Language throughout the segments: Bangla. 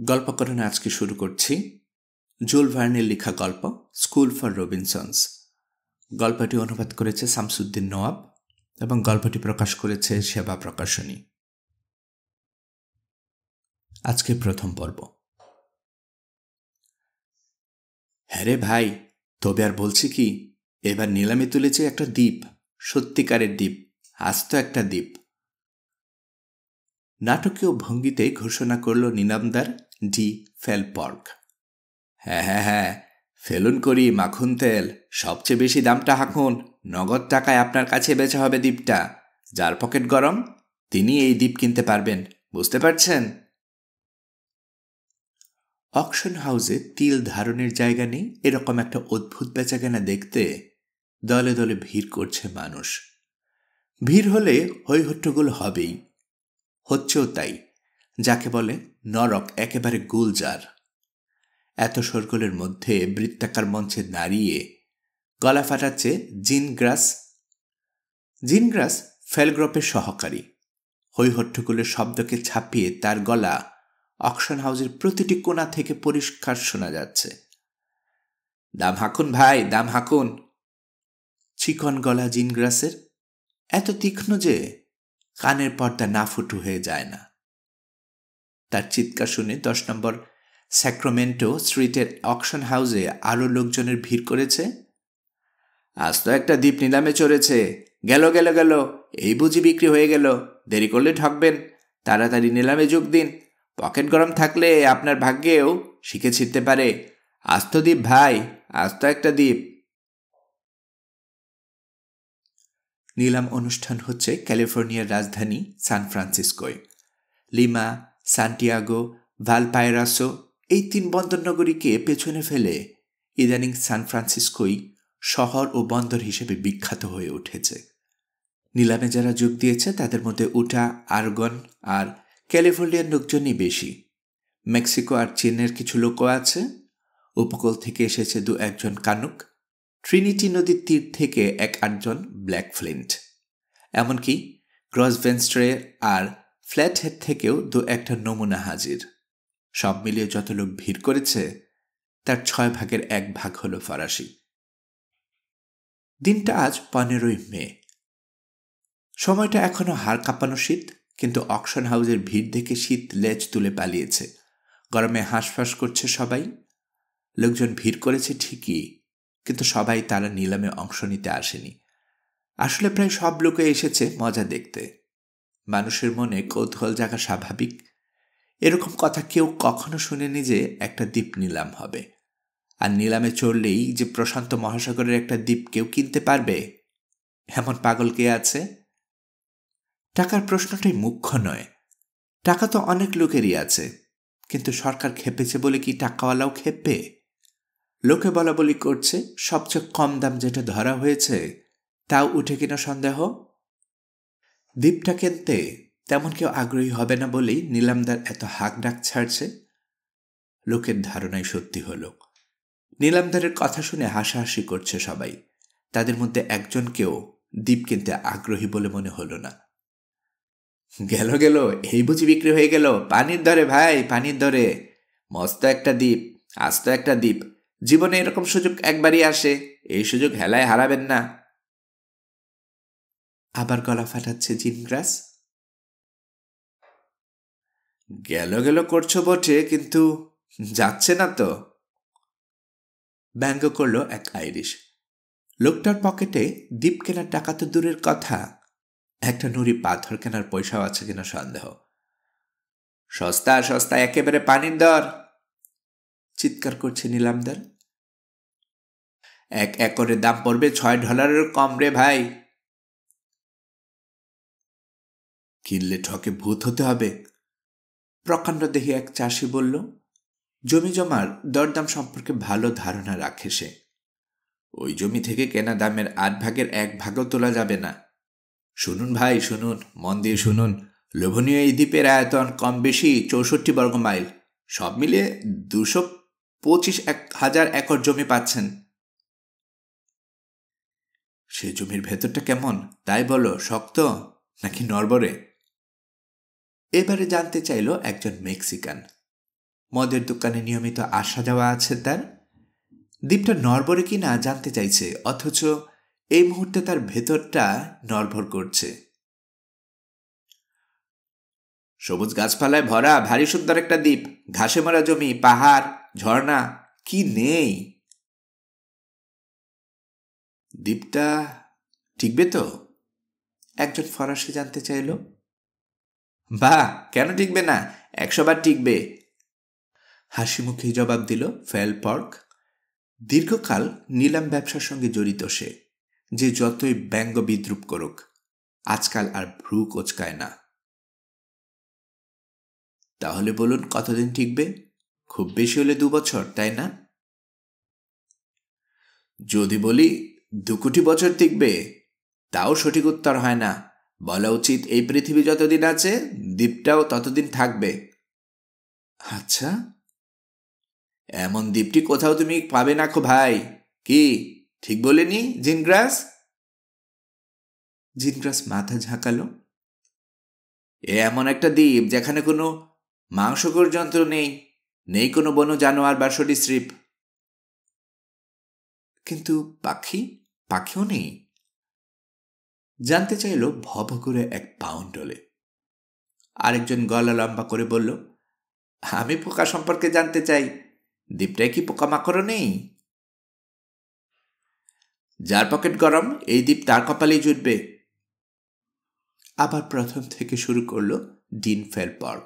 গল্প করণে আজকে শুরু করছি জুল ভার্নের লেখা গল্প স্কুল ফর রবিনসন্স। গল্পটি অনুবাদ করেছে শামসুদ্দিন নওয়াব এবং গল্পটি প্রকাশ করেছে সেবা প্রকাশনী। আজকে প্রথম পর্ব। হ্যাঁ রে ভাই, তবে আর বলছি কি, এবার নিলামে তুলেছে একটা দ্বীপ, সত্যিকারের দ্বীপ, আস্ত একটা দ্বীপ। নাটকীয় ভঙ্গিতে ঘোষণা করল নিলামদার ডি ফেলপর্ক। হ্যাঁ, ফেলুন করি মাখন তেল, সবচেয়ে বেশি দামটা হাঁকুন, নগদ টাকায় আপনার কাছে বেচা হবে দ্বীপটা। যার পকেট গরম তিনি এই দ্বীপ কিনতে পারবেন, বুঝতে পারছেন? অকশন হাউসে তিল ধারণের জায়গা নেই এরকম একটা অদ্ভুত বেচাকেনা দেখতে দলে দলে ভিড় করছে মানুষ। ভিড় হলে হৈহট্টগোল হবেই, হচ্ছেও তাই। যাকে বলে নরক একেবারে গুলজার। এত শোরগোলের মধ্যে বৃত্তাকার মঞ্চে দাঁড়িয়ে গলা ফাটাচ্ছে জিনগ্রাস ফেলগ্রপের সহকারী। হৈহট্টগোলের শব্দকে ছাপিয়ে তার গলা অকশন হাউসের প্রতিটি কোণা থেকে পরিষ্কার শোনা যাচ্ছে। দাম হাঁকুন ভাই, দাম হাঁকুন। চিকন গলা জিনগ্রাসের এত তীক্ষ্ণ যে কানের পর্দা না ফুটু হয়ে যায় না। তার চিৎকার শুনে 10 নম্বর স্যাক্রামেন্টো স্ট্রিটের অকশন হাউসে আরও লোকজনের ভিড় করেছে। আজ তো একটা দ্বীপ নিলামে চড়েছে, গেল, এই বুঝি বিক্রি হয়ে গেল, দেরি করলে ঠকবেন, তাড়াতাড়ি নিলামে যোগ দিন, পকেট গরম থাকলে আপনার ভাগ্যেও শিখে ছিটতে পারে। আস্ত দ্বীপ ভাই, আস্ত একটা দ্বীপ। নিলাম অনুষ্ঠান হচ্ছে ক্যালিফোর্নিয়ার রাজধানী সান ফ্রান্সিসকোয়। লিমা, সান্টিয়াগো, ভালপাইরাসো এই 3 বন্দরনগরীকে পেছনে ফেলে ইদানিং সান ফ্রান্সিসকোই শহর ও বন্দর হিসেবে বিখ্যাত হয়ে উঠেছে। নিলামে যারা যোগ দিয়েছে তাদের মধ্যে উটা, আরগন আর ক্যালিফোর্নিয়ার লোকজনই বেশি। মেক্সিকো আর চীনের কিছু লোকও আছে। উপকূল থেকে এসেছে 2-1 কানুক। ট্রিনিটি নদীর তীর থেকে 1-8 ব্ল্যাক ফ্লিন্ট। এমনকি গ্রসভেনস্ট্রে আর ফ্ল্যাটহেড থেকেও 2-1 নমুনা হাজির। সব মিলিয়ে যত লোক ভিড় করেছে তার 6 ভাগের 1 ভাগ হল ফরাসি। দিনটা আজ 15ই মে। সময়টা এখনো হাড় কাঁপানো শীত, কিন্তু অকশন হাউসের ভিড় দেখে শীত লেজ তুলে পালিয়েছে। গরমে হাঁসফাঁস করছে সবাই। লোকজন ভিড় করেছে ঠিকই, কিন্তু সবাই তারা নিলামে অংশ নিতে আসেনি। আসলে প্রায় সব লোকে এসেছে মজা দেখতে। মানুষের মনে কৌতূহল জাগা স্বাভাবিক। এরকম কথা কেউ কখনো শুনেনি যে একটা দ্বীপ নিলাম হবে, আর নিলামে চড়লেই যে প্রশান্ত মহাসাগরের একটা দ্বীপ কেউ কিনতে পারবে, এমন পাগল কে আছে? টাকার প্রশ্নটাই মুখ্য নয়। টাকা তো অনেক লোকেরই আছে, কিন্তু সরকার খেপেছে বলে কি টাকাওয়ালাও খেপে? লোকে বলা বলি করছে সবচেয়ে কম দাম যেটা ধরা হয়েছে তাও উঠে কিনা সন্দেহ। দ্বীপটা কিনতে তেমন কেউ আগ্রহী হবে না বলেই নিলামদার এত হাঁক ডাক ছাড়ছে। লোকের ধারণাই সত্যি হলো। নিলামদারের কথা শুনে হাসাহাসি করছে সবাই। তাদের মধ্যে একজনকেও দ্বীপ কিনতে আগ্রহী বলে মনে হলো না। গেল, এই বুঝি বিক্রি হয়ে গেল, পানির দরে ভাই, পানির দরে। মস্ত একটা দ্বীপ, আস্ত একটা দ্বীপ। জীবনে এরকম সুযোগ একবারই আসে, এই সুযোগ হেলায় হারাবেন না। আবার গলা ফাটাচ্ছে জিনগ্রাস। গেল করছো বটে, কিন্তু যাচ্ছে না তো। ব্যঙ্গ করল এক আইরিশ। লোকটার পকেটে দ্বীপ কেনার টাকা তো দূরের কথা, একটা নুড়ি পাথর কেনার পয়সাও আছে কিনা সন্দেহ। সস্তা একেবারে পানির দর, চিৎকার করছে নিলামদার। 1 একরের দাম পড়বে $6 কম রে ভাই। কিনলে ঠকে ভূত হতে হবে, প্রকাণ্ড দেহি এক চাষি বলল। জমি জমার দরদাম সম্পর্কে ভালো ধারণা রাখে সে। ওই জমি থেকে কেনা দামের 8 ভাগের 1 ভাগও তোলা যাবে না। শুনুন ভাই, শুনুন, মন দিয়ে শুনুন। লোভনীয় এই দ্বীপের আয়তন কম বেশি 64 বর্গ মাইল। সব মিলিয়ে 225,000 একর জমি পাচ্ছেন। সে জমির ভেতরটা কেমন তাই বলো, শক্ত নাকি নড়বড়ে? এবারে জানতে চাইল একজন মেক্সিকান। মদের দোকানে নিয়মিত আসা যাওয়া আছে তার। দ্বীপটা নড়বড়ে কি না জানতে চাইছে, অথচ এই মুহূর্তে তার ভেতরটা নড়বড় করছে। সবুজ গাছপালায় ভরা ভারী সুন্দর একটা দ্বীপ, ঘাসে মারা জমি, পাহাড়, ঝর্ণা, কি নেই। দ্বীপটা টিকবে তো? একজন ফরাসি জানতে চাইল। বাহ, কেন টিকবে না, 100 বার টিকবে, হাসি মুখে জবাব দিল ফেলপর্ক। দীর্ঘকাল নিলাম ব্যবসার সঙ্গে জড়িত সে, যে যতই ব্যঙ্গ বিদ্রুপ করুক আজকাল আর ভ্রু কোচকায় না। তাহলে বলুন কতদিন টিকবে? খুব বেশি হলে 2 বছর, তাই না? যদি বলি 2 কোটি বছর টিকবে, তাও সঠিক উত্তর হয় না। বলা উচিত এই পৃথিবী যতদিন আছে দ্বীপটাও ততদিন থাকবে। আচ্ছা, এমন দ্বীপটি কোথাও তুমি পাবে না খো ভাই। কি ঠিক বলিনি জিনগ্রাস? জিনগ্রাস মাথা ঝাঁকালো। এমন একটা দ্বীপ যেখানে কোনো মাংসকর যন্ত্র নেই, নেই কোনো বন্য জানোয়ার বা সরীসৃপ। কিন্তু পাখিও নেই? জানতে চাইল ভব করে এক পাউন্ডলে। আরেকজন গলা লম্বা করে বলল, আমি পোকা সম্পর্কে জানতে চাই, দ্বীপটায় কি পোকামাকড়ও নেই? যার পকেট গরম এই দ্বীপ তার কপালেই জুটবে। আবার প্রথম থেকে শুরু করল ডিন ফেলপর্ক।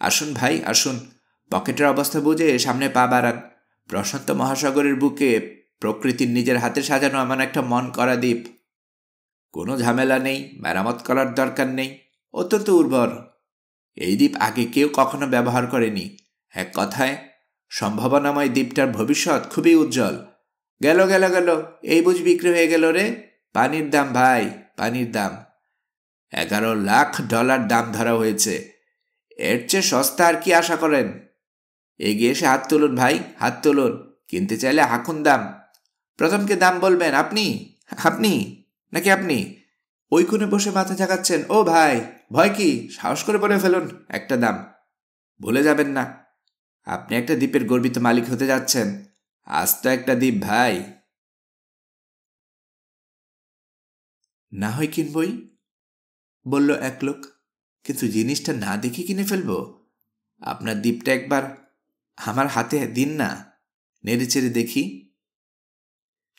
আসুন ভাই আসুন, পকেটের অবস্থা বুঝে সামনে পা বাড়ান। প্রশান্ত মহাসাগরের বুকে প্রকৃতির নিজের হাতে সাজানো এমন একটা মন করা দ্বীপ। কোনো ঝামেলা নেই, মেরামত করার দরকার নেই, অত্যন্ত উর্বর। এই দ্বীপ আগে কেউ কখনো ব্যবহার করেনি। এক কথায় সম্ভাবনাময় দ্বীপটার ভবিষ্যৎ খুবই উজ্জ্বল। গেল গেল গেল, এই বুঝ বিক্রি হয়ে গেল রে। পানির দাম ভাই, পানির দাম। $11 লাখ দাম ধরা হয়েছে। এর চেয়ে সস্তা আর কি আশা করেন? এগিয়ে এসে হাত তুলুন ভাই, হাত তুলুন। কিনতে চাইলে হাঁকুন দাম। প্রথমকে দাম বলবেন আপনি নাকি আপনি? ওই কোণে বসে মাথা ঝাঁকাচ্ছেন। ও ভাই, ভয় কি? সাহস করে বলে ফেলুন একটা দাম। ভুলে যাবেন না, আপনি একটা দ্বীপের গর্বিত মালিক হতে যাচ্ছেন। আজ তো একটা দ্বীপ ভাই। না হয় কিনবই, বলল এক লোক, কিন্তু জিনিসটা না দেখে কিনে ফেলবো? আপনার দ্বীপটা একবার আমার হাতে দিন না, নেড়ে চেড়ে দেখি।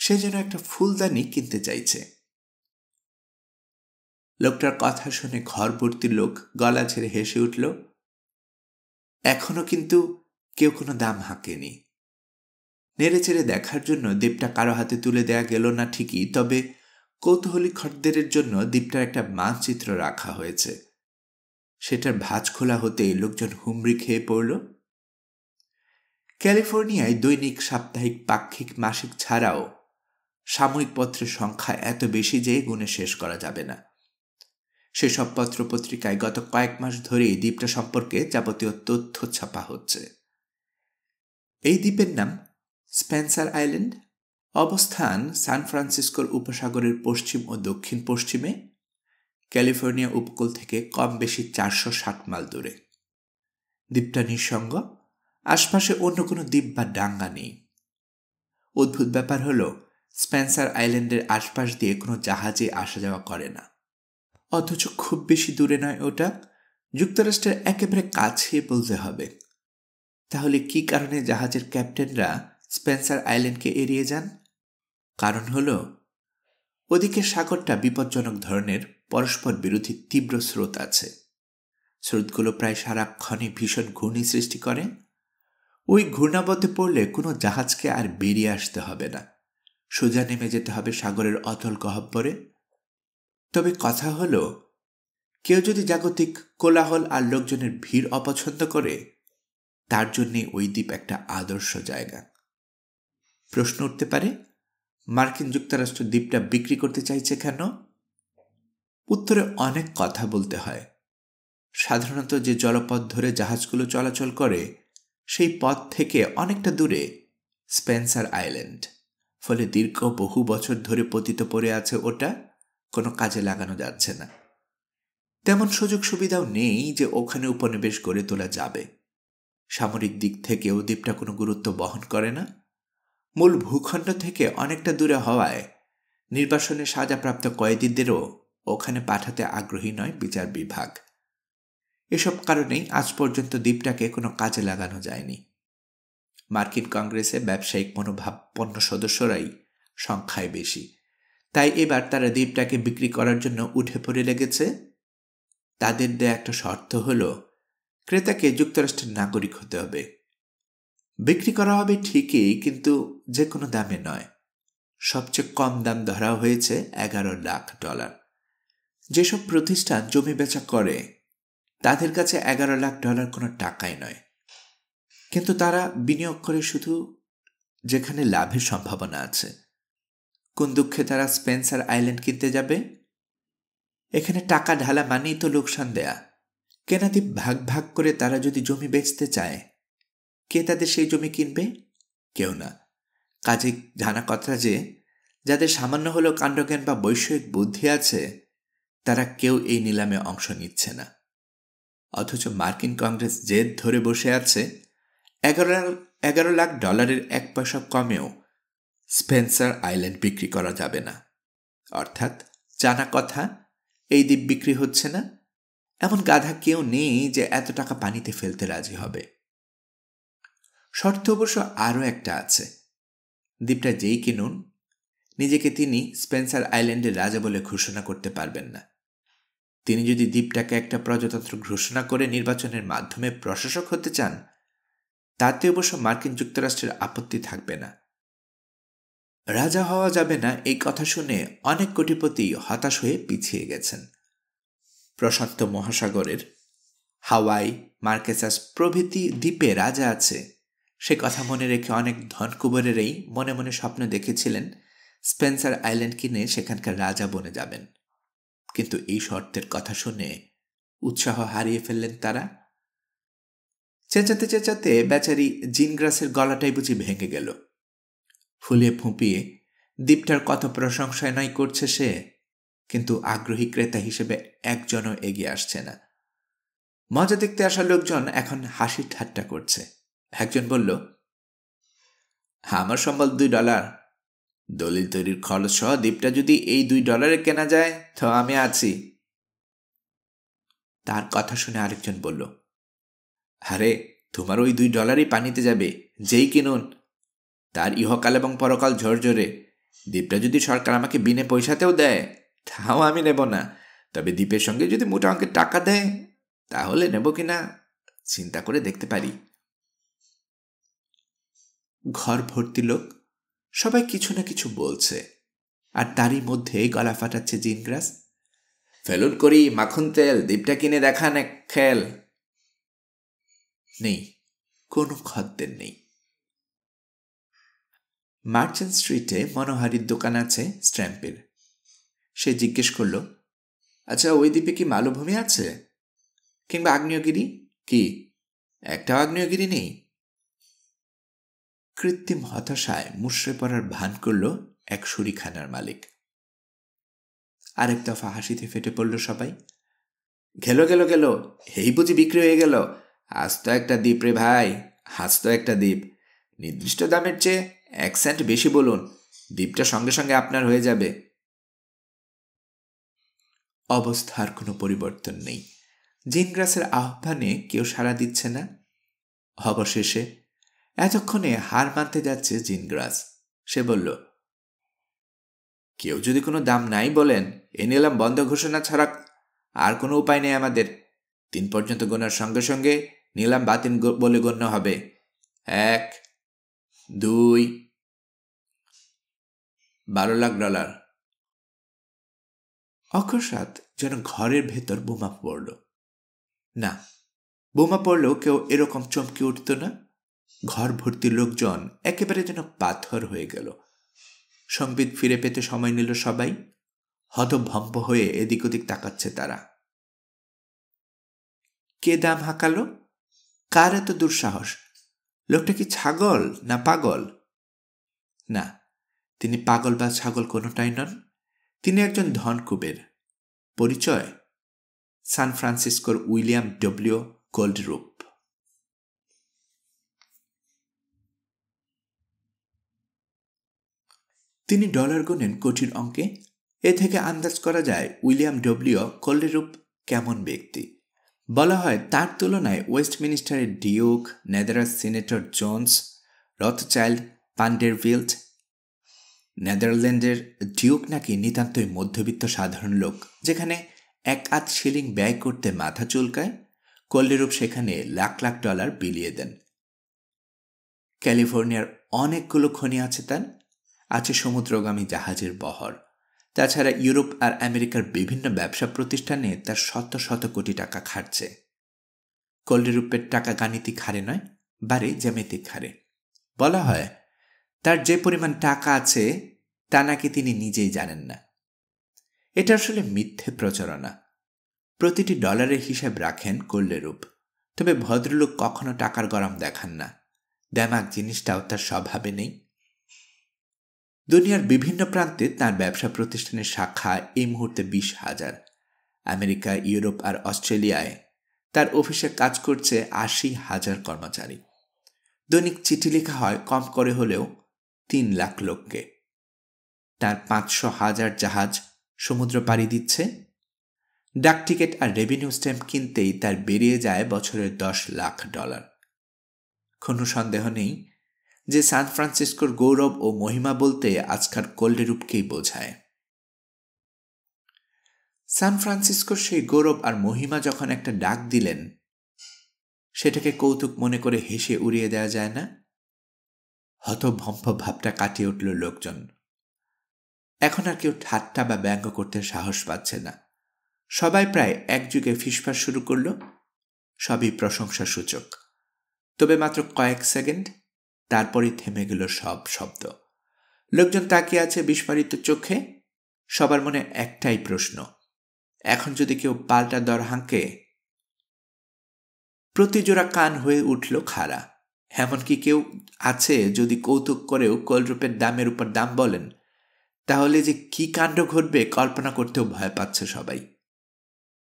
সে যেন একটা ফুলদানি কিনতে চাইছে। লোকটার কথা শুনে ঘর ভর্তি লোক গলা ছেড়ে হেসে উঠল। এখনো কিন্তু কেউ কোনো দাম হাঁকেনি। নেড়ে চেড়ে দেখার জন্য দ্বীপটা কারো হাতে তুলে দেয়া গেল না ঠিকই, তবে কৌতূহলী খদ্দেরের জন্য দ্বীপটার একটা মানচিত্র রাখা হয়েছে। সেটার ভাঁজ খোলা হতেই লোকজন হুমড়ি খেয়ে পড়ল। ক্যালিফোর্নিয়ায় দৈনিক, সাপ্তাহিক, পাক্ষিক, মাসিক ছাড়াও সাময়িক পত্রের সংখ্যা এত বেশি যে গুণে শেষ করা যাবে না। সেসব পত্র পত্রিকায় গত কয়েক মাস ধরেই দ্বীপটা সম্পর্কে যাবতীয় তথ্য ছাপা হচ্ছে। এই দ্বীপের নাম স্পেন্সার আইল্যান্ড। অবস্থান সান ফ্রান্সিসকোর উপসাগরের পশ্চিম ও দক্ষিণ পশ্চিমে, ক্যালিফোর্নিয়া উপকূল থেকে কম বেশি 460 মাইল দূরে। দ্বীপটা নিঃসঙ্গ, আশপাশে অন্য কোনো দ্বীপ বা ডাঙ্গা নেই। অদ্ভুত ব্যাপার হলো, স্পেন্সার আইল্যান্ডের আশপাশ দিয়ে কোনো জাহাজে আসা যাওয়া করে না। অথচ খুব বেশি দূরে নয় ওটা, যুক্তরাষ্ট্রের একেবারে কাছে বলতে হবে। তাহলে কি কারণে জাহাজের ক্যাপ্টেনরা স্পেন্সার আইল্যান্ডকে এড়িয়ে যান? কারণ হলো, ওদিকে সাগরটা বিপজ্জনক ধরনের পরস্পর বিরোধী তীব্র স্রোত আছে। স্রোতগুলো প্রায় সারাক্ষণে ভীষণ ঘূর্ণি সৃষ্টি করে। ওই ঘূর্ণাবদ্ধে পড়লে কোনো জাহাজকে আর বেরিয়ে আসতে হবে না, সোজা নেমে যেতে হবে সাগরের অতল গহ্বরে। তবে কথা হলো, কেউ যদি জাগতিক কোলাহল আর লোকজনের ভিড় অপছন্দ করে, তার জন্যে ওই দ্বীপ একটা আদর্শ জায়গা। প্রশ্ন উঠতে পারে, মার্কিন যুক্তরাষ্ট্র দ্বীপটা বিক্রি করতে চাইছে কেন? উত্তরে অনেক কথা বলতে হয়। সাধারণত যে জলপথ ধরে জাহাজগুলো চলাচল করে, সেই পথ থেকে অনেকটা দূরে স্পেন্সার আইল্যান্ড। ফলে দীর্ঘ বহু বছর ধরে পতিত পড়ে আছে ওটা, কোনো কাজে লাগানো যাচ্ছে না। তেমন সুযোগ সুবিধাও নেই যে ওখানে উপনিবেশ গড়ে তোলা যাবে। সামরিক দিক থেকেও দ্বীপটা কোনো গুরুত্ব বহন করে না। মূল ভূখণ্ড থেকে অনেকটা দূরে হওয়ায় নির্বাসনে সাজাপ্রাপ্ত কয়েদিদেরও ওখানে পাঠাতে আগ্রহী নয় বিচার বিভাগ। এসব কারণেই আজ পর্যন্ত দ্বীপটাকে কোনো কাজে লাগানো যায়নি। মার্কিন কংগ্রেসে ব্যবসায়িক মনোভাবপন্ন সদস্যরাই সংখ্যায় বেশি, তাই এবার তারা দ্বীপটাকে বিক্রি করার জন্য উঠে পড়ে লেগেছে। তাদের দেয়া একটা শর্ত হল, ক্রেতাকে যুক্তরাষ্ট্রের নাগরিক হতে হবে। বিক্রি করা হবে ঠিকই, কিন্তু যে কোনো দামে নয়। সবচেয়ে কম দাম ধরা হয়েছে $11 লাখ। যেসব প্রতিষ্ঠান জমি বেচা করে তাদের কাছে $11 লাখ কোনো টাকাই নয়, কিন্তু তারা বিনিয়োগ করে শুধু যেখানে লাভের সম্ভাবনা আছে। কোন দুঃখে তারা স্পেন্সার আইল্যান্ড কিনতে যাবে? এখানে টাকা ঢালা মানেই তো লোকসান দেয়া। কেনা দ্বীপ ভাগ ভাগ করে তারা যদি জমি বেচতে চায়, কে তাদের সেই জমি কিনবে? কেউ না। কাজে জানা কথা যে যাদের সামান্য হলেও কাণ্ডজ্ঞান বা বৈষয়িক বুদ্ধি আছে তারা কেউ এই নিলামে অংশ নিচ্ছে না। অথচ মার্কিন কংগ্রেস জেদ ধরে বসে আছে, $11 লাখ 1 পয়সা কমেও স্পেন্সার আইল্যান্ড বিক্রি করা যাবে না। অর্থাৎ জানা কথা, এই দ্বীপ বিক্রি হচ্ছে না। এমন গাধা কেউ নেই যে এত টাকা পানিতে ফেলতে রাজি হবে। শর্ত অবশ্য আরও একটা আছে। দ্বীপটা যেই কিনুন, নিজেকে তিনি স্পেন্সার আইল্যান্ডের রাজা বলে ঘোষণা করতে পারবেন না। তিনি যদি দ্বীপটাকে একটা প্রজাতন্ত্র ঘোষণা করে নির্বাচনের মাধ্যমে প্রশাসক হতে চান, তাতে অবশ্য মার্কিন যুক্তরাষ্ট্রের আপত্তি থাকবে না। রাজা হওয়া যাবে না এই কথা শুনে অনেক কোটিপতি হতাশ হয়ে পিছিয়ে গেছেন। প্রশান্ত মহাসাগরের হাওয়াই, মার্কেসাস প্রভৃতি দ্বীপে রাজা আছে সে কথা মনে রেখে অনেক ধনকুবেরেরই মনে মনে স্বপ্ন দেখেছিলেন স্পেন্সার আইল্যান্ড কিনে সেখানকার রাজা বনে যাবেন। কিন্তু এই শর্তের কথা শুনে উৎসাহ হারিয়ে ফেললেন তারা। চেঁচাতে চেঁচাতে বেচারি জিনগ্রাসের গলাটাই বুঝি ভেঙে গেল। ফুলিয়ে ফুঁপিয়ে দ্বীপটার কত প্রশংসায় নয় করছে সে, কিন্তু আগ্রহী ক্রেতা হিসেবে একজনও এগিয়ে আসছে না। মজা দেখতে আসা লোকজন এখন হাসি ঠাট্টা করছে। একজন বলল, আমার সম্বল $2। দলিল তৈরির খরচ সহ দ্বীপটা যদি এই $2 কেনা যায় তো আমি আছি। তার কথা শুনে আরেকজন বলল, আরে তোমার ওই $2 পানিতে যাবে, যেই কিনুন। তার ইহকাল এবং পরকাল ঝরঝরে। দ্বীপটা যদি সরকার আমাকে বিনে পয়সাতেও দেয় তাও আমি নেব না। তবে দ্বীপের সঙ্গে যদি মোটা অঙ্কের টাকা দেয় তাহলে নেব কিনা চিন্তা করে দেখতে পারি। ঘর ভর্তি লোক, সবাই কিছু না কিছু বলছে, আর তারই মধ্যে গলা ফাটাচ্ছে জিনগ্রাস। ফেলুন করি মাখন তেল, দ্বীপটা কিনে দেখান এক খেল। নেই, কোনো খদ্দের নেই। মার্চেন্ট স্ট্রিটে মনোহারির দোকান আছে স্ট্র্যাম্পের। সে জিজ্ঞেস করল, আচ্ছা ওই দ্বীপে কি মালভূমি আছে? কিংবা আগ্নেয়গিরি? কি একটাও আগ্নেয়গিরি নেই? কৃত্রিম হতাশায় মুষড়ে পড়ার ভান করল এক শুরিখানার মালিক। আরেক দফা হাসিতে ফেটে পড়ল সবাই। গেল গেল গেল, এই বুঝি বিক্রি হয়ে গেল। আজ তো একটা দ্বীপ রে ভাই, আজ তো একটা দ্বীপ। নির্দিষ্ট দামের চেয়ে 1 সেন্ট বেশি বলুন, দ্বীপটা সঙ্গে সঙ্গে আপনার হয়ে যাবে। অবস্থার কোনো পরিবর্তন নেই। জিনগ্রাসের আহ্বানে কেউ সাড়া দিচ্ছে না। অবশেষে এতক্ষণে হার মানতে যাচ্ছে জিনগ্রাস। সে বলল, কেউ যদি কোনো দাম নাই বলেন, এ নিলাম বন্ধ ঘোষণা ছাড়া আর কোনো উপায় নেই আমাদের। 3 পর্যন্ত গোনার সঙ্গে সঙ্গে নিলাম বাতিল বলে গণ্য হবে। 1, 2, $12 লাখ। অকস্মাৎ যেন ঘরের ভেতর বোমা পড়ল। না, বোমা পড়লেও কেউ এরকম চমকে উঠত না। ঘর ভর্তি লোকজন একেবারে যেন পাথর হয়ে গেল। সংবিত ফিরে পেতে সময় নিল সবাই। হতভম্ব হয়ে এদিক ওদিক তাকাচ্ছে তারা। কে দাম হাঁকালো? কার এত দুঃসাহস? লোকটা কি ছাগল না পাগল? না, তিনি পাগল বা ছাগল কোনোটাই নন। তিনি একজন ধনকুবের। পরিচয় সান ফ্রান্সিসকোর উইলিয়াম ডব্লিউ গোল্ডরুপ। তিনি ডলার গোনেন কোটির অঙ্কে। এ থেকে আন্দাজ করা যায় উইলিয়াম ডব্লিউ কোল্ডেরুপ কেমন ব্যক্তি। বলা হয় তার তুলনায় ওয়েস্টমিনিস্টারের ডিউক, নেদারাস সিনেটর জোন্স, রথচাইল্ড, পান্ডেরভিল্ট, নেদারল্যান্ডের ডিউক নাকি নিতান্তই মধ্যবিত্ত সাধারণ লোক, যেখানে 1 শিলিং ব্যয় করতে মাথা চুলকায়। কোল্ডেরুপ সেখানে লাখ লাখ ডলার বিলিয়ে দেন। ক্যালিফোর্নিয়ার অনেকগুলো খনি আছে তার, আছে সমুদ্রগামী জাহাজের বহর। তাছাড়া ইউরোপ আর আমেরিকার বিভিন্ন ব্যবসা প্রতিষ্ঠানে তার শত শত কোটি টাকা খাটছে। কোল্ডেরুপের টাকা গাণিতিক হারে নয়, বারে জ্যামিতিক হারে। বলা হয় তার যে পরিমাণ টাকা আছে তা নাকি তিনি নিজেই জানেন না। এটা আসলে মিথ্যে প্রচারণা। প্রতিটি ডলারের হিসাব রাখেন কোল্ডেরুপ, তবে ভদ্রলোক কখনো টাকার গরম দেখান না। দেমাক জিনিসটাও তার স্বভাবে নেই। দুনিয়ার বিভিন্ন প্রান্তে তার ব্যবসা প্রতিষ্ঠানের শাখা এই মুহূর্তে 20,000। আমেরিকা, ইউরোপ আর অস্ট্রেলিয়ায় তার অফিসে কাজ করছে 80,000 কর্মচারী। দৈনিক চিঠি লেখা হয় কম করে হলেও 3 লাখ লোককে। তার 500,000 জাহাজ সমুদ্র পাড়ি দিচ্ছে। ডাক টিকিট আর রেভিনিউ স্ট্যাম্প কিনতেই তার বেরিয়ে যায় বছরে $10 লাখ। কোনো সন্দেহ নেই যে সান ফ্রান্সিসকোর গৌরব ও মহিমা বলতে আজকাল কোল্ডেরুপকেই বোঝায়। সান ফ্রান্সিসকোর সেই গৌরব আর মহিমা যখন একটা ডাক দিলেন, সেটাকে কৌতুক মনে করে হেসে উড়িয়ে দেওয়া যায় না। হতভম্ব ভাবটা কাটিয়ে উঠল লোকজন। এখন আর কেউ ঠাট্টা বা ব্যঙ্গ করতে সাহস পাচ্ছে না। সবাই প্রায় একযুগে ফিসফাস শুরু করল। সবই প্রশংসা সূচক। তবে মাত্র কয়েক সেকেন্ড, তারপরই থেমে গেল সব শব্দ। লোকজন তাকিয়ে আছে বিস্ফারিত চোখে। সবার মনে একটাই প্রশ্ন, এখন যদি কেউ পাল্টা দর হাঁকে। প্রতিজোড়া কান হয়ে উঠল খাড়া। এমনকি কেউ আছে যদি কৌতুক করেও কোল্ডেরুপের দামের উপর দাম বলেন, তাহলে যে কি কাণ্ড ঘটবে কল্পনা করতেও ভয় পাচ্ছে সবাই।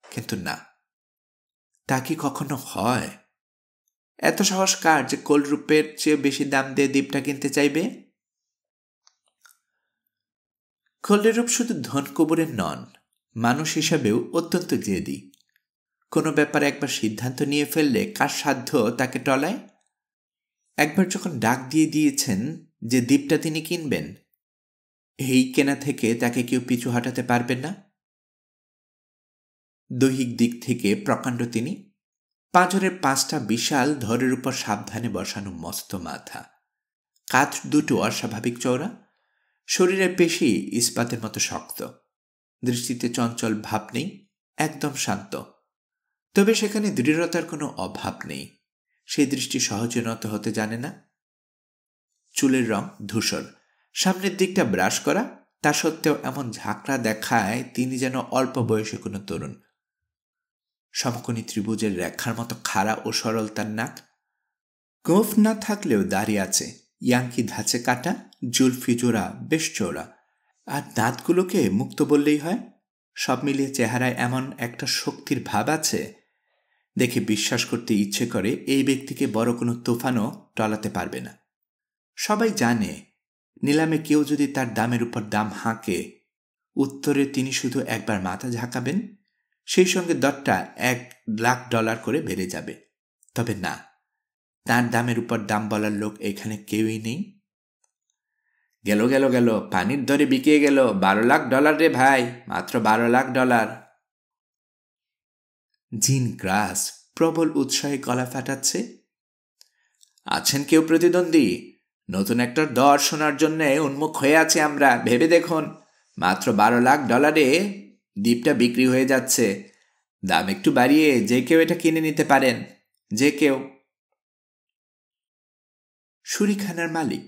কিন্তু না, তা কি কখনো হয়? এত সাহস কার যে কোল্ডেরুপের চেয়ে বেশি দাম দিয়ে দ্বীপটা কিনতে চাইবে? কোল্ডেরুপ শুধু ধনকুবেরের নন, মানুষ হিসাবেও অত্যন্ত জেদি। কোনো ব্যাপারে একবার সিদ্ধান্ত নিয়ে ফেললে কার সাধ্য তাকে টলায়? একবার যখন ডাক দিয়ে দিয়েছেন যে দ্বীপটা তিনি কিনবেন, এই কেনা থেকে তাকে কেউ পিছু হাঁটাতে পারবেন না। দৈহিক দিক থেকে প্রকাণ্ড তিনি। পাঁজরের 5টা বিশাল ধরের উপর সাবধানে বসানো মস্ত মাথা, কাঁধ দুটো অস্বাভাবিক চওড়া, শরীরের পেশি ইস্পাতের মতো শক্ত। দৃষ্টিতে চঞ্চল ভাব নেই, একদম শান্ত। তবে সেখানে দৃঢ়তার কোনো অভাব নেই। সেই দৃষ্টি সহজে নত হতে জানে না। চুলের রং ধূসর, সামনের দিকটা ব্রাশ করা, তা সত্ত্বেও এমন ঝাঁকড়া দেখায় তিনি যেন অল্প বয়সে কোনো তরুণ। সমকোণী ত্রিভুজের রেখার মতো খাড়া ও সরল তার নাক। গোঁফ না থাকলেও দাড়ি আছে, ইয়াঙ্কি ধাঁচে কাটা, জুলফি জোড়া বেশ চওড়া। আর দাঁতগুলোকে মুক্ত বললেই হয়। সব মিলিয়ে চেহারায় এমন একটা শক্তির ভাব আছে, দেখে বিশ্বাস করতে ইচ্ছে করে এই ব্যক্তিকে বড় কোনো তুফানও টলাতে পারবে না। সবাই জানে নিলামে কেউ যদি তার দামের উপর দাম হাঁকে, উত্তরে তিনি শুধু একবার মাথা ঝাঁকাবেন, সেই সঙ্গে দরটা $1 লাখ করে বেড়ে যাবে। তবে না, তার দামের উপর দাম বলার লোক এখানে কেউই নেই। গেল গেল গেল, পানির দরে বিকিয়ে গেল $12 লাখ রে ভাই, মাত্র $12 লাখ। জিন গ্রাস প্রবল উৎসাহে গলা ফাটাচ্ছে। আছেন কেউ প্রতিদ্বন্দ্বী? নতুন একটা দর শোনার জন্য উন্মুখ হয়ে আছে আমরা। ভেবে দেখুন, মাত্র $12 লাখ দ্বীপটা বিক্রি হয়ে যাচ্ছে। দাম একটু বাড়িয়ে যে কেউ এটা কিনে নিতে পারেন, যে কেউ। শুরিখানার মালিক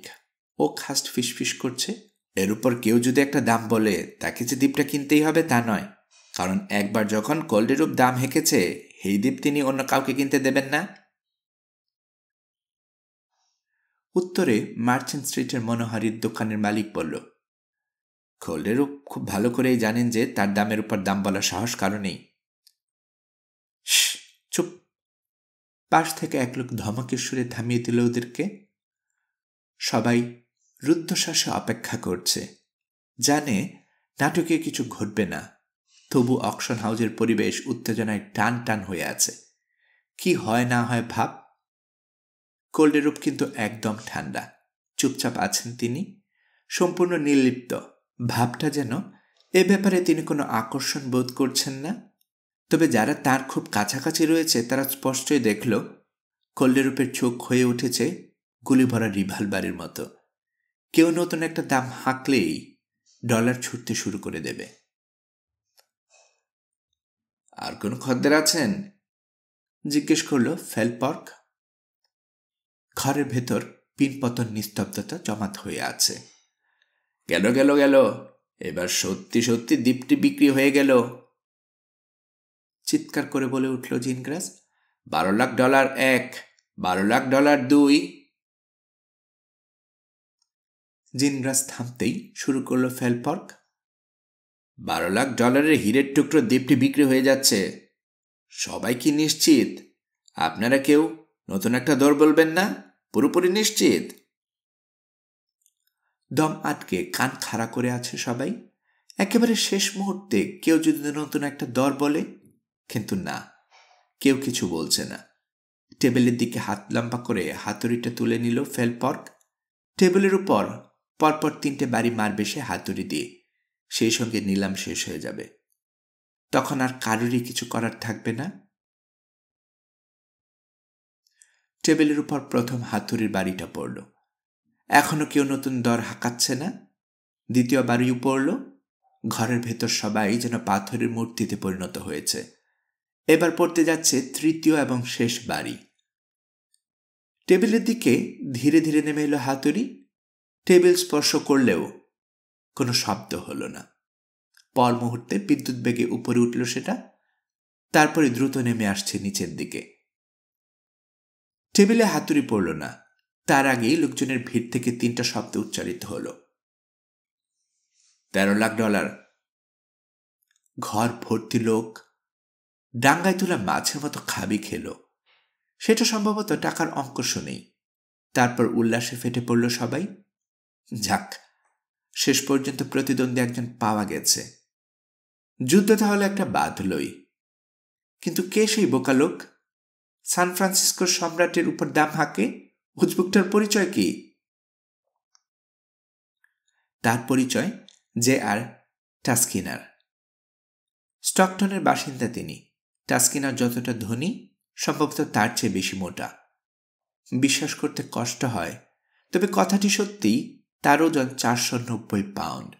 ও খাস্ট ফিসফিস করছে। এর উপর কেউ যদি একটা দাম বলে, তাকে যে দ্বীপটা কিনতেই হবে তা নয়। কারণ একবার যখন কোল্ডেরুপ দাম হেঁকেছে, এই দ্বীপ তিনি অন্য কাউকে কিনতে দেবেন না। উত্তরে মার্চেন্ট স্ট্রিটের মনোহারীর দোকানের মালিক বলল, কোল্ডেরুপ খুব ভালো করেই জানেন যে তার দামের উপর দাম বলার সাহস কারণেই। চুপ! পাশ থেকে এক লোক ধমকের সুরে থামিয়ে দিল ওদেরকে। সবাই রুদ্ধশ্বাসে অপেক্ষা করছে জানে নাটকে কিছু ঘটবে না, তবু অকশন হাউজের পরিবেশ উত্তেজনায় টান টান হয়ে আছে। কি হয় না হয় ভাব। কোল্ডেরূপ কিন্তু একদম ঠান্ডা, চুপচাপ আছেন তিনি, সম্পূর্ণ নির্লিপ্ত। ভাবটা যেন এ ব্যাপারে তিনি কোনো আকর্ষণ বোধ করছেন না। তবে যারা তার খুব কাছাকাছি রয়েছে তারা স্পষ্টই দেখল কোল্ডেরূপের চোখ হয়ে উঠেছে গুলি ভরা রিভলভারের মতো। কেউ নতুন একটা দাম হাঁকলেই ডলার ছুটতে শুরু করে দেবে। আর কোন খদ্দের আছেন? জিজ্ঞেস করল ফেলপর্ক। ঘরের ভেতর পিনপতন নিস্তব্ধতা জমাত হয়ে আছে। গেল গেল গেল, এবার সত্যি সত্যি দ্বীপটি বিক্রি হয়ে গেল, চিৎকার করে বলে উঠল জিনগ্রাস। $12 লাখ 1, $12 লাখ 2। জিনগ্রাস থামতেই শুরু করল ফেলপর্ক। $12 লাখ হীরের টুকরো দ্বীপটি বিক্রি হয়ে যাচ্ছে। সবাই কি নিশ্চিত? আপনারা কেউ নতুন একটা দর বলবেন না? পুরোপুরি নিশ্চিত? দম আটকে কান খাড়া করে আছে সবাই। একেবারে শেষ মুহূর্তে কেউ যদি নতুন একটা দর বলে, কিন্তু না, কেউ কিছু বলছে না। টেবিলের দিকে হাত লম্বা করে হাতুড়িটা তুলে নিল ফেলপর্ক। টেবিলের উপর পরপর 3টে বাড়ি মারবে সে হাতুড়ি দিয়ে। সেই সঙ্গে নিলাম শেষ হয়ে যাবে। তখন আর কারোরই কিছু করার থাকবে না। টেবিলের উপর প্রথম হাতুড়ির বাড়িটা পড়ল। এখনো কেউ নতুন দর হাঁকাচ্ছে না। দ্বিতীয় বাড়িও পড়ল। ঘরের ভেতর সবাই যেন পাথরের মূর্তিতে পরিণত হয়েছে। এবার পড়তে যাচ্ছে তৃতীয় এবং শেষ বাড়ি। টেবিলের দিকে ধীরে ধীরে নেমে এলো হাতুড়ি। টেবিল স্পর্শ করলেও কোনো শব্দ হলো না। পর মুহূর্তে বিদ্যুৎ বেগে উপরে উঠল সেটা, তারপরে দ্রুত নেমে আসছে নিচের দিকে। টেবিলে হাতুড়ি পড়ল না, তার আগেই লোকজনের ভিড় থেকে 3টা শব্দ উচ্চারিত হল। $13 লাখ। ঘর ভর্তি লোক ডাঙ্গায় তোলা মাছের মতো খাবি খেল। সেটা সম্ভবত টাকার অঙ্ক শুনেই। তারপর উল্লাসে ফেটে পড়ল সবাই। যাক, শেষ পর্যন্ত প্রতিদ্বন্দ্বী একজন পাওয়া গেছে। যুদ্ধ তাহলে একটা বাঁধলই। কিন্তু কে সেই বোকা লোক? সান ফ্রান্সিসকোর সম্রাটের উপর দাম হাঁকে। উজবুকটার পরিচয় কি? তার পরিচয় J.R. টাস্কিনার। স্টকটনের বাসিন্দা তিনি। টাস্কিনার যতটা ধনী, সম্ভবত তার চেয়ে বেশি মোটা। বিশ্বাস করতে কষ্ট হয়, তবে কথাটি সত্যি। তার ওজন 490 পাউন্ড।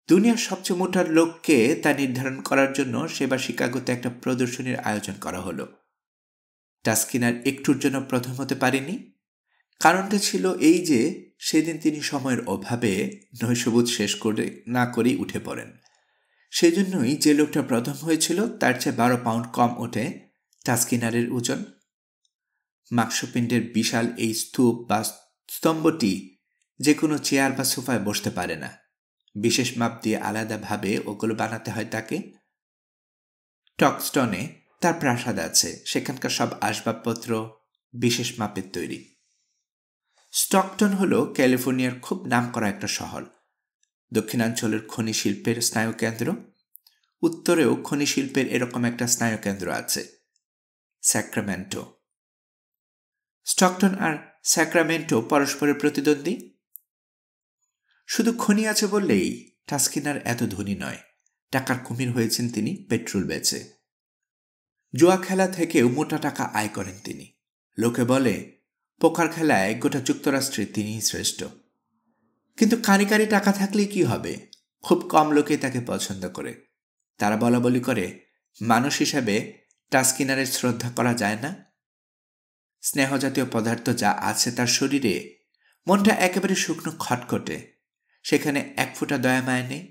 দুনিয়ার সবচেয়ে মোটার লোককে তা নির্ধারণ করার জন্য সেবার শিকাগোতে একটা প্রদর্শনীর আয়োজন করা হলো। টাস্কিনার একটুর জন্য প্রথম হতে পারেনি। কারণটা ছিল এই যে সেদিন তিনি সময়ের অভাবে নৈশভোজ শেষ করে না করেই উঠে পড়েন। সেই জন্যই যে লোকটা প্রথম হয়েছিল তার চেয়ে 12 পাউন্ড কম ওঠে টাস্কিনারের ওজন। মাংসপিণ্ডের বিশাল এই স্তূপ বা স্তম্ভটি যে কোনো চেয়ার বা সোফায় বসতে পারে না। বিশেষ মাপ দিয়ে আলাদাভাবে ওগুলো বানাতে হয় তাকে। টকস্টনে তার প্রাসাদ আছে, সেখানকার সব আসবাবপত্র বিশেষ মাপের তৈরি। স্টকটন হল ক্যালিফোর্নিয়ার খুব নামকরা একটা শহর। দক্ষিণাঞ্চলের খনি শিল্পের স্নায়ুকেন্দ্র। উত্তরেও খনি শিল্পের এরকম একটা স্নায়ুকেন্দ্র আছে, স্যাক্রামেন্টো। স্টকটন আর স্যাক্রামেন্টো পরস্পরের প্রতিদ্বন্দ্বী। শুধু খনি আছে বললেই টাস্কিনার এত ধনী নয়। টাকার কুমির হয়েছেন তিনি পেট্রোল বেচে। জুয়া খেলা থেকেও মোটা টাকা আয় করেন তিনি। লোকে বলে পোকার খেলায় গোটা যুক্তরাষ্ট্রে তিনিই শ্রেষ্ঠ। কিন্তু কারি কারি টাকা থাকলেই কি হবে? খুব কম লোকে তাকে পছন্দ করে। তারা বলাবলি করে মানুষ হিসাবে টাস্কিনারের শ্রদ্ধা করা যায় না। স্নেহজাতীয় পদার্থ যা আছে তার শরীরে, মনটা একেবারে শুকনো খটখটে। সেখানে এক ফোঁটা দয়ামায়া নেই।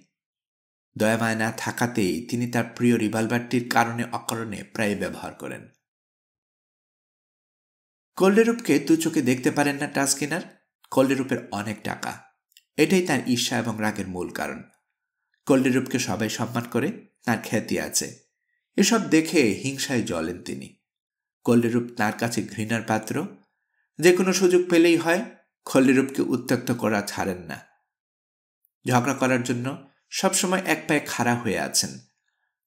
দয়ামায়া না থাকাতেই তিনি তার প্রিয় রিভলভারটির কারণে অকারণে প্রায় ব্যবহার করেন। কোল্ডেরূপকে দু চোখে দেখতে পারেন না টাস্কিনার। কোল্ডেরূপের অনেক টাকা, এটাই তার ঈর্ষা এবং রাগের মূল কারণ। কোল্ডেরূপকে সবাই সম্মান করে, তার খ্যাতি আছে। এসব দেখে হিংসায় জ্বলেন তিনি। কোল্ডেরূপ তার কাছে ঘৃণার পাত্র। যে কোনো সুযোগ পেলেই হয় কোল্ডেরূপকে উত্ত্যক্ত করা ছাড়েন না। ঝগড়া করার জন্য সবসময় এক পায়ে খাড়া হয়ে আছেন।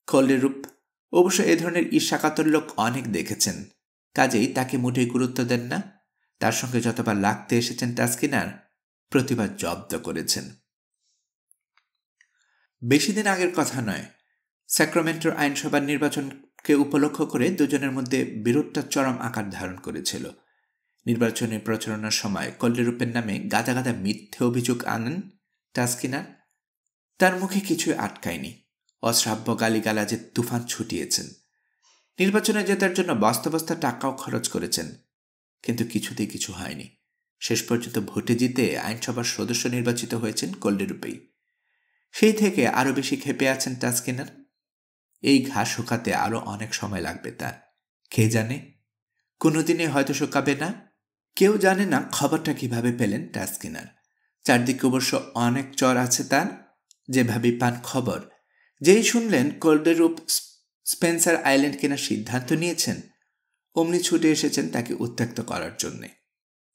কল্ডেরূপ অবশ্য এ ধরনের ঈর্ষাকাতর লোক অনেক দেখেছেন, কাজেই তাকে মোটেই গুরুত্ব দেন না। তার সঙ্গে যতবার লাগতে এসেছেন টাস্কিনার, প্রতিবার জব্দ করেছেন। বেশি দিন আগের কথা নয়, স্যাক্রামেন্টোর আইনসভার নির্বাচনকে উপলক্ষ করে দুজনের মধ্যে বিরোধটা চরম আকার ধারণ করেছিল। নির্বাচনের প্রচারণার সময় কল্ডেরূপের নামে গাদা গাদা মিথ্যে অভিযোগ আনেন টাস্কিনার। তার মুখে কিছুই আটকায়নি, অশ্রাব্য গালিগালাজের তুফান ছুটিয়েছেন। নির্বাচনে জেতার জন্য বস্তা টাকাও খরচ করেছেন, কিন্তু কিছুতেই কিছু হয়নি। শেষ পর্যন্ত ভোটে জিতে আইনসভার সদস্য নির্বাচিত হয়েছেন কল্ডেরূপেই। সেই থেকে আরও বেশি ক্ষেপে আছেন টাস্কিনার। এই ঘা শুকাতে আরও অনেক সময় লাগবে তার, কে জানে কোনোদিনে হয়তো শুকাবে না। কেউ জানে না খবরটা কিভাবে পেলেন টাস্কিনার। চারদিকে অবশ্য অনেক চর আছে তার, যেভাবে পান খবর। যেই শুনলেন কল্ডেরূপ স্পেন্সার আইল্যান্ড কেনার সিদ্ধান্ত নিয়েছেন, অমনি ছুটে এসেছেন তাকে উত্ত্যক্ত করার জন্যে।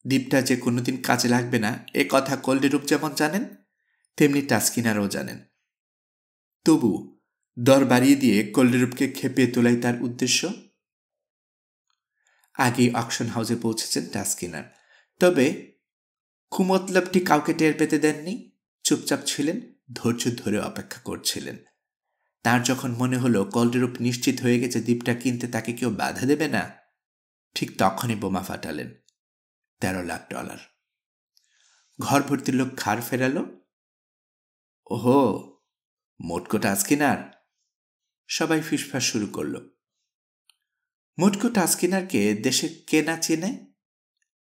দ্বীপটা যে কোনোদিন কাজে লাগবে না এ কথা কল্ডেরূপ যেমন জানেন, তেমনি টাস্কিনারও জানেন। তবু দর বাড়িয়ে দিয়ে কল্ডেরূপকে খেপিয়ে তোলাই তার উদ্দেশ্য। আগেই অকশন হাউসে পৌঁছেছেন টাস্কিনার, তবে কুমতলবটি কাউকে টের পেতে দেননি। চুপচাপ ছিলেন, ধৈর্য ধরে অপেক্ষা করছিলেন। তার যখন মনে হলো কল্ডেরূপ নিশ্চিত হয়ে গেছে দ্বীপটা কিনতে তাকে কেউ বাধা দেবে না, ঠিক তখনই বোমা ফাটালেন। $13 লাখ। ঘর ভর্তি লোক ঘাড় ফেরালো। ওহো, মোটকো টাস্কিনার! সবাই ফিসফাস শুরু করল। মোটকো টাস্কিনারকে দেশে কে না চেনে?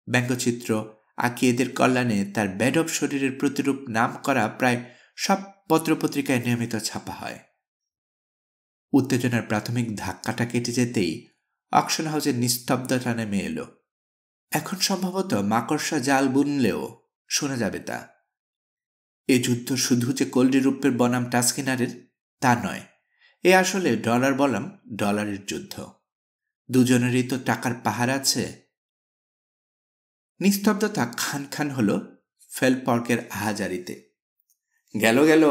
ব্যঙ্গচিত্র আঁকি এদের কল্যাণে তার বেঢপ শরীরের প্রতিরূপ নাম করা প্রায় সব পত্রপত্রিকায় নিয়মিত ছাপা হয়। উত্তেজনার প্রাথমিক ধাক্কাটা কেটে যেতেই অকশন হাউসের নিস্তব্ধতা নেমে এলো। এখন সম্ভবত মাকড়সা জাল বুনলেও শোনা যাবে তা। এ যুদ্ধ শুধু যে কল্ডেরূপের বনাম টাস্কিনারের তা নয়, এ আসলে ডলার বনাম ডলারের যুদ্ধ। দুজনেরই তো টাকার পাহাড় আছে। নিস্তব্ধতা খান খান হল ফেলপর্কের আহাজারিতে। গেল,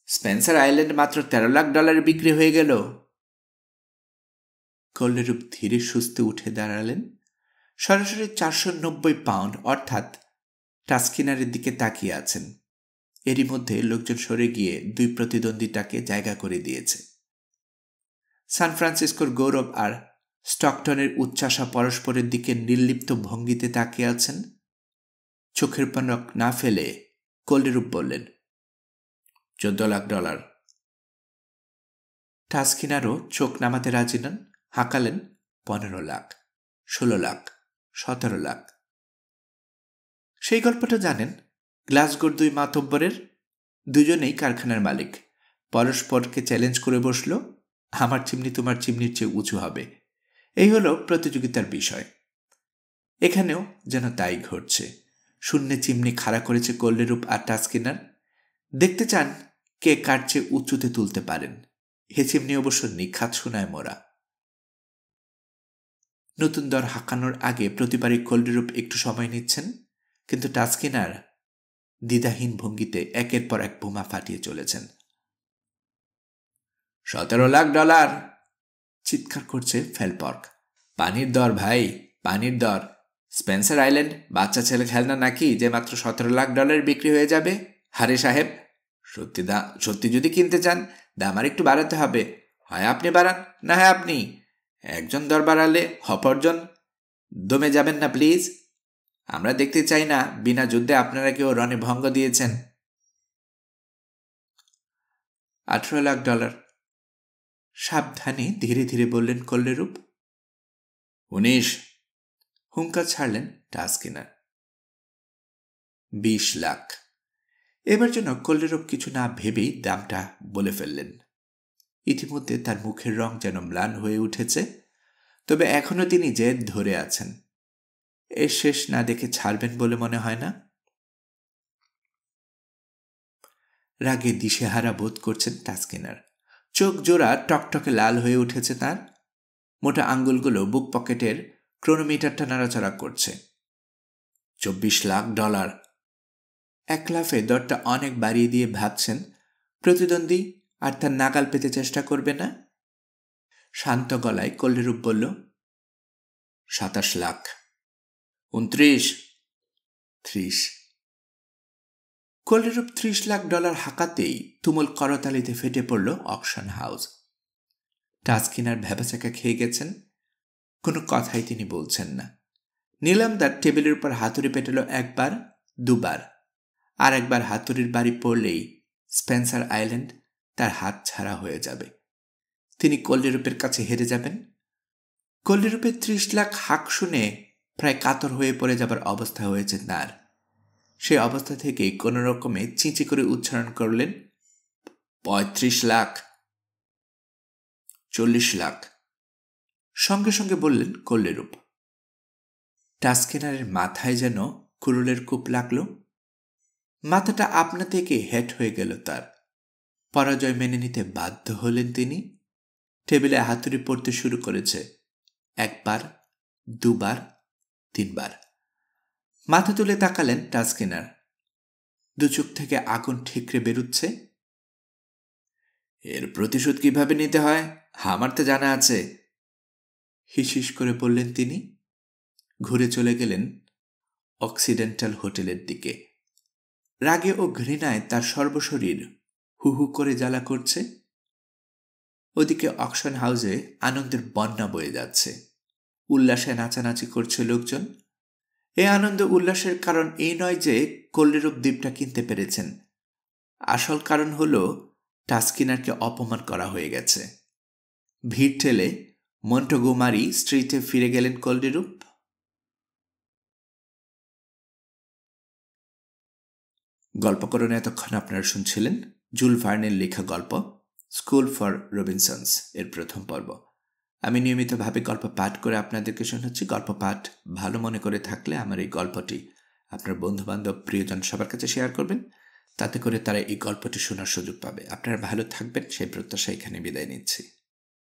স্পেন্সার আইল্যান্ড মাত্র $13 লাখ বিক্রি হয়ে গেল। কল্ডেরূপ ধীরে সুস্থে উঠে দাঁড়ালেন। সরাসরি 490 পাউন্ড অর্থাৎ টাস্কিনারের দিকে তাকিয়ে আছেন। এরই মধ্যে লোকজন সরে গিয়ে দুই প্রতিদ্বন্দ্বীটাকে জায়গা করে দিয়েছে। সান ফ্রান্সিসকোর গৌরব আর স্টকটনের উচ্চাসা পরস্পরের দিকে নির্লিপ্ত ভঙ্গিতে তাকিয়ে আছেন। চোখের পলক না ফেলে কল্ডেরূপ বললেন, $14 লাখ। টাস্কিনারও চোখ নামাতে রাজি নন, হাঁকালেন 15 লাখ, 16 লাখ, 17 লাখ। সেই গল্পটা জানেন, গ্লাসগোর দুই মাতব্বরের। দুজনেই কারখানার মালিক, পরস্পরকে চ্যালেঞ্জ করে বসল, আমার চিমনি তোমার চিমনির চেয়ে উঁচু হবে। এই হলো প্রতিযোগিতার বিষয়। এখানেও যেন তাই ঘটছে। শূন্যে চিমনি খাড়া করেছে কল্ডেরূপ আর টাস্কিনার। দেখতে চান কে কার চেয়ে উঁচুতে তুলতে পারেন। হে চিমনি অবশ্য নিখাত শোনায় মোরা। নতুন দর হাঁকানোর আগে প্রতিবারই কল্ডেরূপ একটু সময় নিচ্ছেন, কিন্তু টাস্কিনার দ্বিধাহীন ভঙ্গিতে একের পর এক বোমা ফাটিয়ে চলেছেন। $17 লাখ, চিৎকার করছে ফেলপর্ক। পানির দর ভাই, পানির দর। স্পেন্সার আইল্যান্ড বাচ্চা ছেলে খেলনা নাকি যে মাত্র $17 লাখ বিক্রি হয়ে যাবে? হারে সাহেব, সত্যি যদি কিনতে চান দাম আর একটু বাড়াতে হবে। হয় আপনি বাড়ান, না হয় আপনি। একজন দর বাড়ালে অপরজন দমে যাবেন না প্লিজ। আমরা দেখতে চাই না বিনা যুদ্ধে আপনারা কেউ রণে ভঙ্গ দিয়েছেন। $18 লাখ। সাবধানে ধীরে ধীরে বললেন কল্ডেরূপ। 19। হুঙ্কার ছাড়লেন টাস্কিনার। 20 লাখ। এবার যেন কল্ডেরূপ কিছু না ভেবেই দামটা বলে ফেললেন। ইতিমধ্যে তার মুখের রং যেন ম্লান হয়ে উঠেছে, তবে এখনো তিনি জেদ ধরে আছেন। এর শেষ না দেখে ছাড়বেন বলে মনে হয় না। রাগে দিশেহারা বোধ করছেন টাস্কিনার। চোখ জোড়া টকটকে লাল হয়ে উঠেছে তার। মোটা আঙ্গুলগুলো বুক পকেটের ক্রোনোমিটারটা নাড়াচাড়া করছে। $24 লাখ। এক লাফে দরটা অনেক বাড়িয়ে দিয়ে ভাবছেন প্রতিদ্বন্দ্বী আর তার নাগাল পেতে চেষ্টা করবে না। শান্ত গলায় কল্লিরূপ বলল, 27 লাখ। 29। 30। কল্লিরূপ $30 লাখ হাঁকাতেই তুমুল করতালিতে ফেটে পড়ল অকশন হাউস। টাস্কিনার ভ্যাবাচাকা খেয়ে গেছেন, কোনো কথাই তিনি বলছেন না। নিলামদার টেবিলের উপর হাতুড়ি পেটালো একবার, দুবার, আর একবার হাতুড়ির বাড়ি পড়লেই স্পেন্সার আইল্যান্ড তার হাত ছাড়া হয়ে যাবে। তিনি কল্লিরূপের কাছে হেরে যাবেন। কল্লিরূপের 30 লাখ হাঁক শুনে প্রায় কাতর হয়ে পড়ে যাবার অবস্থা হয়েছে তার। সে অবস্থা থেকেই কোনো রকমে চিঁচি করে উচ্চারণ করলেন, 35 লাখ। 40 লাখ। সঙ্গে সঙ্গে বললেন কল্লিরূপ। টাস্কিনারের মাথায় যেন কুড়ুলের কূপ লাগল। মাথাটা আপনা থেকে হেট হয়ে গেল তার। পরাজয় মেনে নিতে বাধ্য হলেন তিনি। টেবিলে হাতুড়ি পড়তে শুরু করেছে, একবার, দুবার, 3 বার। মাথা তুলে তাকালেন টাস্কিনার। দু চোখ থেকে আগুন ঠিকরে বেরুচ্ছে। এর প্রতিশোধ কিভাবে নিতে হয় আমার তো জানা আছে, হিসিস করে বললেন তিনি। ঘুরে চলে গেলেন অক্সিডেন্টাল হোটেলের দিকে। রাগে ও ঘৃণায় তার সর্বশরীর হু হু করে জ্বালা করছে। ওদিকে অকশন হাউসে আনন্দের বন্যা বয়ে যাচ্ছে। উল্লাসে নাচানাচি করছে লোকজন। এই আনন্দ উল্লাসের কারণ এই নয় যে কল্লিরূপ দ্বীপটা কিনতে পেরেছেন। আসল কারণ হল টাস্কিনারকে অপমান করা হয়ে গেছে। ভিড় ঠেলে মন্টগোমারি স্ট্রিটে ফিরে গেলেন কল্লিরূপ। গল্পকরণে এতক্ষণ আপনারা শুনছিলেন জুল ভার্নের লেখা গল্প স্কুল ফর রবিনসন্স এর প্রথম পর্ব। আমি নিয়মিতভাবে গল্প পাঠ করে আপনাদেরকে শোনাচ্ছি। গল্প পাঠ ভালো মনে করে থাকলে আমার এই গল্পটি আপনার বন্ধুবান্ধব প্রিয়জন সবার কাছে শেয়ার করবেন, তাতে করে তারা এই গল্পটি শোনার সুযোগ পাবে। আপনারা ভালো থাকবেন সেই প্রত্যাশা এখানে বিদায় নিচ্ছি।